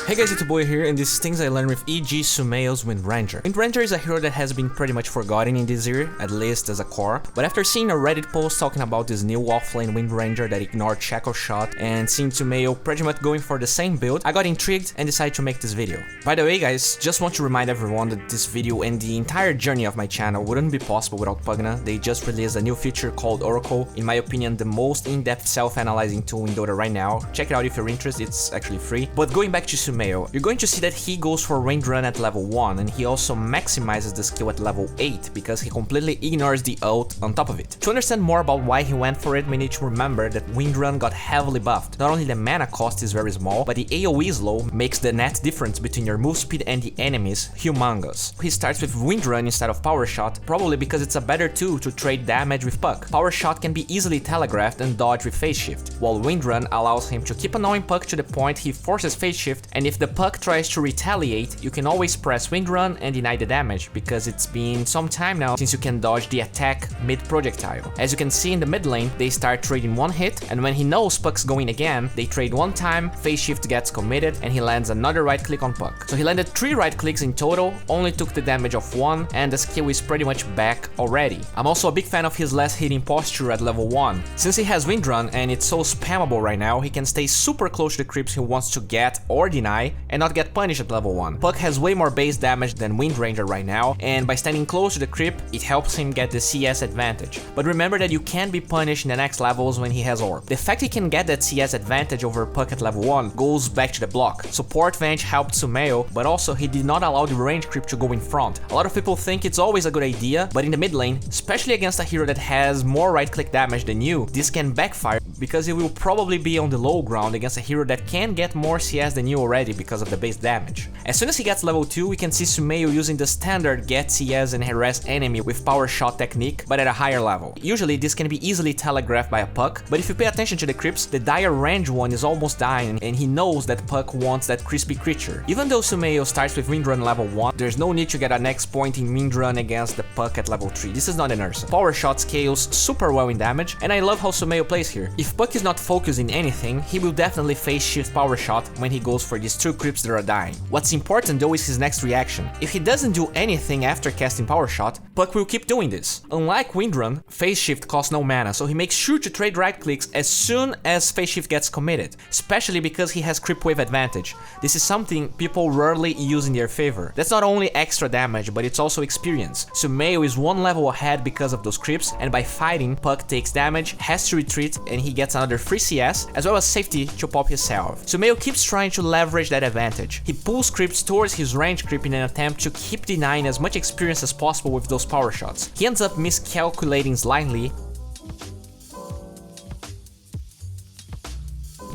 Hey guys, it's D.Bowie here, and this is things I learned with EG.Sumail's Windranger. Windranger is a hero that has been pretty much forgotten in this year, at least as a core, but after seeing a Reddit post talking about this new offlane Windranger that ignored shackleshot and seeing Sumail pretty much going for the same build, I got intrigued and decided to make this video. By the way guys, just want to remind everyone that this video and the entire journey of my channel wouldn't be possible without Pugna. They just released a new feature called Oracle, in my opinion the most in-depth self-analyzing tool in Dota right now. Check it out if you're interested, it's actually free. But going back to Sumail, you're going to see that he goes for range run at level 1 and he also maximizes the skill at level 8 because he completely ignores the ult on top of it. To understand more about why he went for it, we need to remember that wind run got heavily buffed. Not only the mana cost is very small, but the AoE slow makes the net difference between your move speed and the enemies humongous. He starts with wind run instead of power shot, probably because it's a better tool to trade damage with puck. Power shot can be easily telegraphed and dodged with phase shift, while wind run allows him to keep annoying puck to the point he forces phase shift, and if the puck tries to retaliate, you can always press wind run and deny the damage, because it's been some time now since you can dodge the attack mid-projectile. As you can see in the mid lane, they start trading one hit, and when he knows puck's going again, they trade one time, phase shift gets committed, and he lands another right click on puck. So he landed 3 right clicks in total, only took the damage of 1, and the skill is pretty much back already. I'm also a big fan of his last hitting posture at level 1. Since he has wind run and it's so spammable right now, he can stay super close to the creeps he wants to get or deny and not get punished at level 1. Puck has way more base damage than Windranger right now, and by standing close to the creep, it helps him get the CS advantage. But remember that you can be punished in the next levels when he has orb. The fact he can get that CS advantage over Puck at level 1 goes back to the block. Support Venge helped Sumail, but also he did not allow the range creep to go in front. A lot of people think it's always a good idea, but in the mid lane, especially against a hero that has more right click damage than you, this can backfire because you will probably be on the low ground against a hero that can get more CS than you already because of the base damage. As soon as he gets level 2, we can see Sumail using the standard get CS and harass enemy with power shot technique, but at a higher level. Usually this can be easily telegraphed by a puck, but if you pay attention to the creeps, the dire range one is almost dying and he knows that puck wants that crispy creature. Even though Sumail starts with windrun level 1, there's no need to get a next point in windrun against the puck at level 3. This is not an Ursa. Power shot scales super well in damage, and I love how Sumail plays here. If puck is not focused in anything, he will definitely phase shift power shot when he goes for these 2 creeps that are dying. What's important though is his next reaction. If he doesn't do anything after casting power shot, puck will keep doing this. Unlike windrun, phase shift costs no mana, so he makes sure to trade right clicks as soon as phase shift gets committed, especially because he has creep wave advantage. This is something people rarely use in their favor. That's not only extra damage, but it's also experience. Sumail is 1 level ahead because of those creeps, and by fighting, puck takes damage, has to retreat, and he gets another free CS, as well as safety to pop his salve. Sumail keeps trying to leverage that advantage. He pulls creeps towards his range creep in an attempt to keep denying as much experience as possible with those power shots. He ends up miscalculating slightly,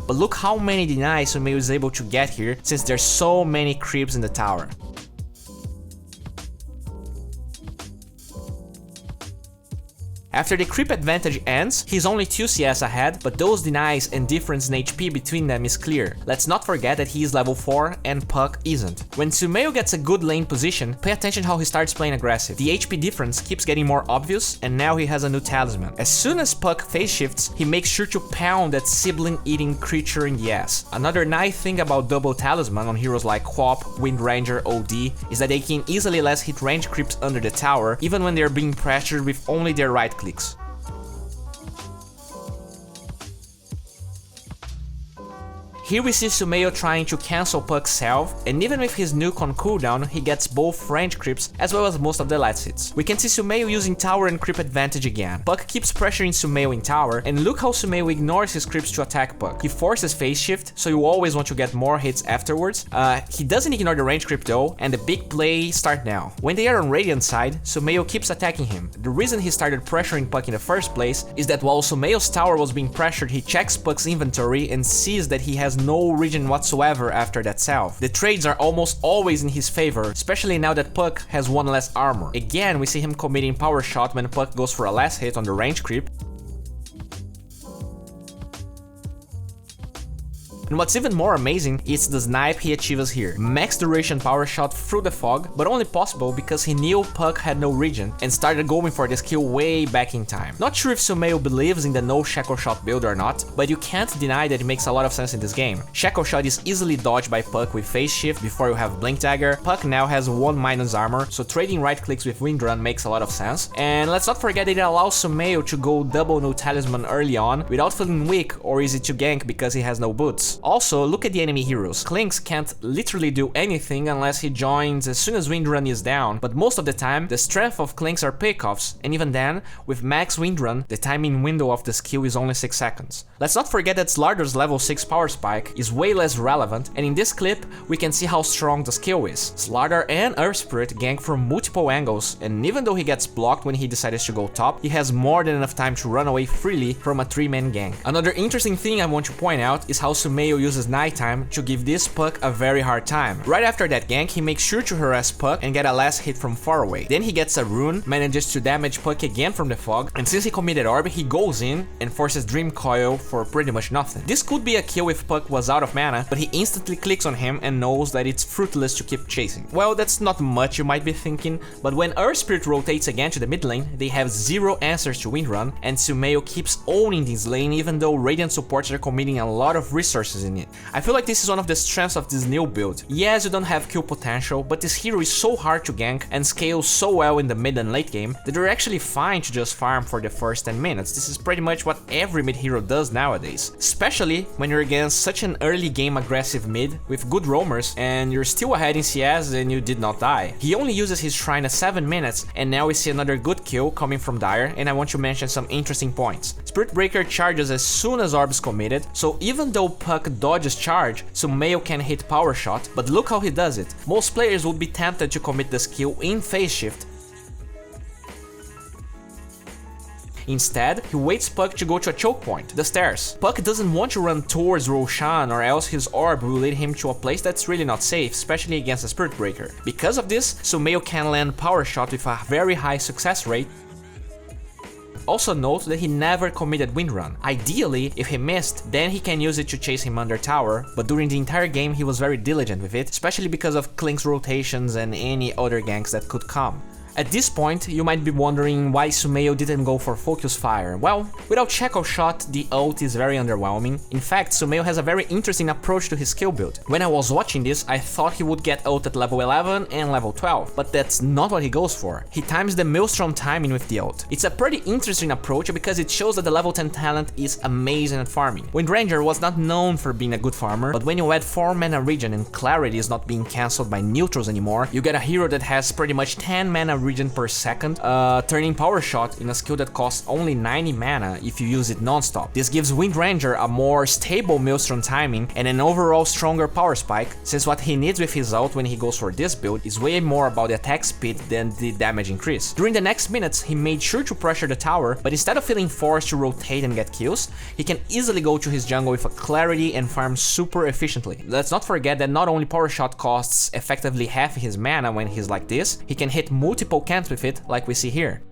but look how many denies Sumail is able to get here since there's so many creeps in the tower. After the creep advantage ends, he's only 2 CS ahead, but those denies and difference in HP between them is clear. Let's not forget that he is level 4 and puck isn't. When Sumail gets a good lane position, pay attention how he starts playing aggressive. The HP difference keeps getting more obvious, and now he has a new talisman. As soon as puck phase shifts, he makes sure to pound that sibling eating creature in the ass. Another nice thing about double talisman on heroes like Quap, Windranger, OD is that they can easily less hit range creeps under the tower, even when they're being pressured with only their right clicks. Here we see Sumail trying to cancel Puck's salve, and even with his nuke on cooldown, he gets both range creeps as well as most of the last hits. We can see Sumail using tower and creep advantage again. Puck keeps pressuring Sumail in tower, and look how Sumail ignores his creeps to attack Puck. He forces phase shift, so you always want to get more hits afterwards. He doesn't ignore the range creep though, and the big play start now. When they are on Radiant side, Sumail keeps attacking him. The reason he started pressuring Puck in the first place is that while Sumail's tower was being pressured, he checks Puck's inventory and sees that he has no regen whatsoever after that salve. The trades are almost always in his favor, especially now that Puck has 1 less armor. Again, we see him committing power shot when Puck goes for a last hit on the range creep. And what's even more amazing is the snipe he achieves here. Max duration power shot through the fog, but only possible because he knew Puck had no regen and started going for this kill way back in time. Not sure if Sumail believes in the no shackleshot build or not, but you can't deny that it makes a lot of sense in this game. Shackleshot is easily dodged by Puck with phase shift before you have blink dagger. Puck now has 1 minus armor, so trading right clicks with Windrun makes a lot of sense. And let's not forget that it allows Sumail to go double no talisman early on without feeling weak or easy to gank because he has no boots. Also, look at the enemy heroes. Clinkz can't literally do anything unless he joins as soon as Windrun is down, but most of the time the strength of Clinkz are pickoffs, and even then, with max Windrun, the timing window of the skill is only 6 seconds. Let's not forget that Slardr's level 6 power spike is way less relevant, and in this clip we can see how strong the skill is. Slardr and Earth Spirit gank from multiple angles, and even though he gets blocked when he decides to go top, he has more than enough time to run away freely from a 3-man gank. Another interesting thing I want to point out is how Sumail uses nighttime to give this Puck a very hard time. Right after that gank, he makes sure to harass Puck and get a last hit from far away. Then he gets a rune, manages to damage Puck again from the fog, and since he committed orb, he goes in and forces Dream Coil for pretty much nothing. This could be a kill if Puck was out of mana, but he instantly clicks on him and knows that it's fruitless to keep chasing. Well, that's not much you might be thinking, but when Earth Spirit rotates again to the mid lane, they have 0 answers to Windrun, and Sumail keeps owning this lane even though Radiant supports are committing a lot of resources in it. I feel like this is one of the strengths of this new build. Yes, you don't have kill potential, but this hero is so hard to gank and scales so well in the mid and late game that you're actually fine to just farm for the first 10 minutes. This is pretty much what every mid hero does nowadays, especially when you're against such an early game aggressive mid with good roamers and you're still ahead in CS and you did not die. He only uses his shrine at 7 minutes, and now we see another good kill coming from Dire, and I want to mention some interesting points. Spirit Breaker charges as soon as orb is committed, so even though Puck dodges charge, Sumail can hit power shot, but look how he does it. Most players would be tempted to commit the skill in phase shift. Instead, he waits Puck to go to a choke point, the stairs. Puck doesn't want to run towards Roshan, or else his orb will lead him to a place that's really not safe, especially against a Spirit Breaker. Because of this, Sumail can land power shot with a very high success rate. Also note that he never committed Windrun. Ideally, if he missed, then he can use it to chase him under tower, but during the entire game he was very diligent with it, especially because of Clinkz rotations and any other ganks that could come. At this point, you might be wondering why Sumail didn't go for Focus Fire. Well, without shackleshot, the ult is very underwhelming. In fact, Sumail has a very interesting approach to his skill build. When I was watching this, I thought he would get ult at level 11 and level 12, but that's not what he goes for. He times the Maelstrom timing with the ult. It's a pretty interesting approach because it shows that the level 10 talent is amazing at farming. Windranger was not known for being a good farmer, but when you add 4 mana regen and clarity is not being cancelled by neutrals anymore, you get a hero that has pretty much 10 mana regen per second, turning power shot in a skill that costs only 90 mana if you use it non-stop. This gives Windranger a more stable Maelstrom timing and an overall stronger power spike, since what he needs with his ult when he goes for this build is way more about the attack speed than the damage increase. During the next minutes, he made sure to pressure the tower, but instead of feeling forced to rotate and get kills, he can easily go to his jungle with a clarity and farm super efficiently. Let's not forget that not only power shot costs effectively half his mana when he's like this, he can hit multiple cans with it like we see here.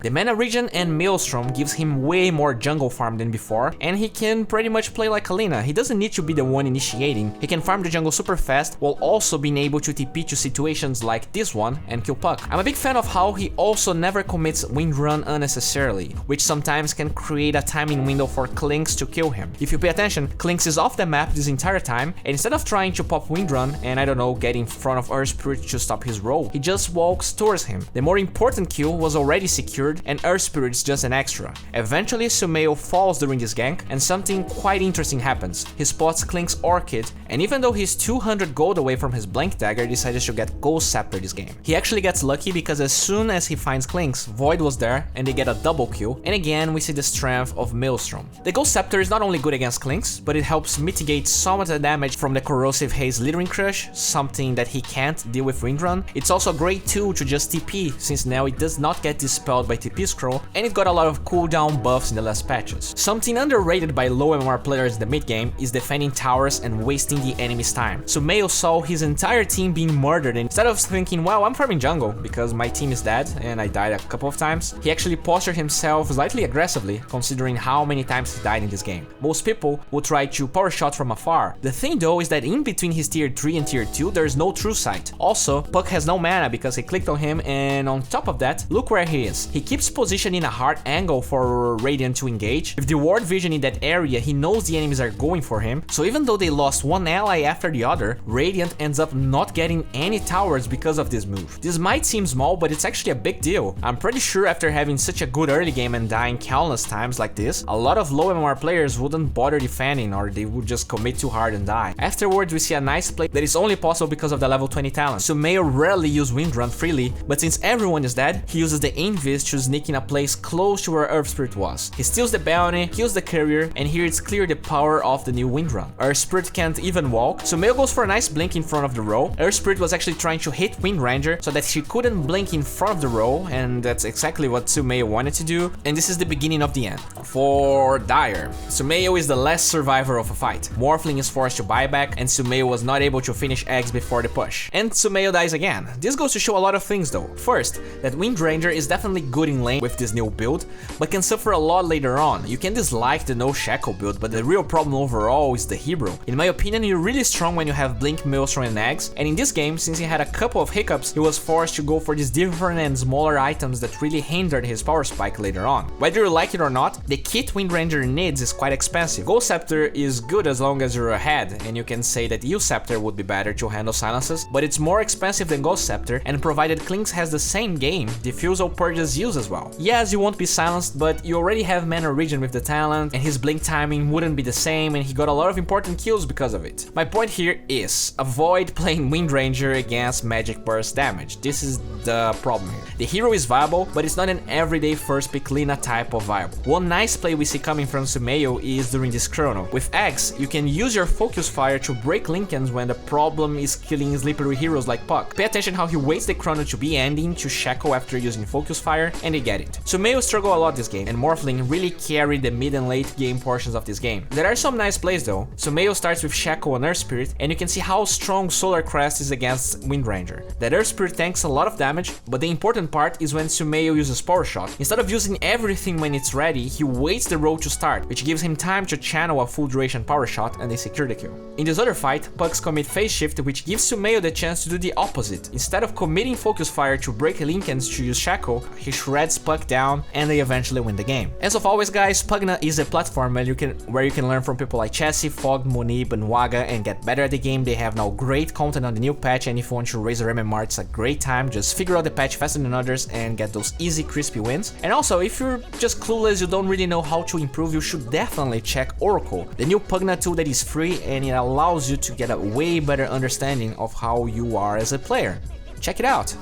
The mana regen and Maelstrom gives him way more jungle farm than before, and he can pretty much play like Alina. He doesn't need to be the one initiating, he can farm the jungle super fast while also being able to TP to situations like this one and kill Puck. I'm a big fan of how he also never commits Windrun unnecessarily, which sometimes can create a timing window for Clinkz to kill him. If you pay attention, Clinkz is off the map this entire time, and instead of trying to pop Windrun and I don't know, get in front of Earth Spirit to stop his roll, he just walks towards him. The more important kill was already secured, and Earth Spirit is just an extra. Eventually, Sumail falls during this gank, and something quite interesting happens. He spots Clinkz Orchid, and even though he's 200 gold away from his Blank Dagger, decides to get Gold Scepter this game. He actually gets lucky because as soon as he finds Clinkz, Void was there, and they get a double kill, and again we see the strength of Maelstrom. The Gold Scepter is not only good against Clinkz, but it helps mitigate some of the damage from the Corrosive Haze Littering Crush, something that he can't deal with Windrun. It's also a great tool to just TP, since now it does not get dispelled by TP scroll, and it got a lot of cooldown buffs in the last patches. Something underrated by low MMR players in the mid game is defending towers and wasting the enemy's time. Sumail saw his entire team being murdered, and instead of thinking, well, I'm farming jungle because my team is dead and I died a couple of times, he actually postured himself slightly aggressively considering how many times he died in this game. Most people will try to power shot from afar. The thing though is that in between his tier 3 and tier 2 there's no true sight. Also, Puck has no mana because he clicked on him, and on top of that, look where he is. He keeps positioned in a hard angle for Radiant to engage. With the ward vision in that area, he knows the enemies are going for him, so even though they lost one ally after the other, Radiant ends up not getting any towers because of this move. This might seem small, but it's actually a big deal. I'm pretty sure after having such a good early game and dying countless times like this, a lot of low MMR players wouldn't bother defending, or they would just commit too hard and die. Afterwards, we see a nice play that is only possible because of the level 20 talent. Sumail rarely uses Windrun freely, but since everyone is dead, he uses the Invis to sneak in a place close to where Earth Spirit was. He steals the bounty, kills the courier, and here it's clear the power of the new Windrun. Earth Spirit can't even walk, Sumail goes for a nice blink in front of the row. Earth Spirit was actually trying to hit Windranger so that she couldn't blink in front of the row, and that's exactly what Sumail wanted to do, and this is the beginning of the end. For Dire, Sumail is the last survivor of a fight. Morphling is forced to buy back, and Sumail was not able to finish eggs before the push. And Sumail dies again. This goes to show a lot of things though. First, that Windranger is definitely good in lane with this new build, but can suffer a lot later on. You can dislike the no shackle build, but the real problem overall is the hero. In my opinion, you're really strong when you have Blink, Maelstrom and eggs, and in this game, since he had a couple of hiccups, he was forced to go for these different and smaller items that really hindered his power spike later on. Whether you like it or not, the kit Windranger needs is quite expensive. Gold Scepter is good as long as you're ahead, and you can say that Eel Scepter would be better to handle silences, but it's more expensive than Gold Scepter, and provided Klinks has the same game, Diffusal purges Eels as well. Yes, you won't be silenced, but you already have Mana Regen with the talent, and his blink timing wouldn't be the same, and he got a lot of important kills because of it. My point here is, avoid playing Windranger against Magic Burst damage. This is the problem here. The hero is viable, but it's not an everyday first pick Lina type of viable. One nice play we see coming from Sumail is during this chrono. With Eggs, you can use your Focus Fire to break Linkens when the problem is killing slippery heroes like Puck. Pay attention how he waits the chrono to be ending to shackle after using Focus Fire, and they get it. Sumail struggled a lot this game, and Morphling really carried the mid and late game portions of this game. There are some nice plays though. Sumail starts with Shackle and Earth Spirit, and you can see how strong Solar Crest is against Windranger. That Earth Spirit tanks a lot of damage, but the important part is when Sumail uses Power Shot. Instead of using everything when it's ready, he waits the roll to start, which gives him time to channel a full duration Power Shot, and they secure the kill. In this other fight, Pucks commit Phase Shift, which gives Sumail the chance to do the opposite. Instead of committing Focus Fire to break Linkens to use Shackle, he shreds Puck down, and they eventually win the game. As of always guys, Pugna is a platform where you can learn from people like Chessie, Fog, Monib, and Waga and get better at the game. They have now great content on the new patch, and if you want to raise your MMR, it's a great time. Just figure out the patch faster than others and get those easy, crispy wins. And also, if you're just clueless, you don't really know how to improve, you should definitely check Oracle, the new Pugna tool that is free, and it allows you to get a way better understanding of how you are as a player. Check it out!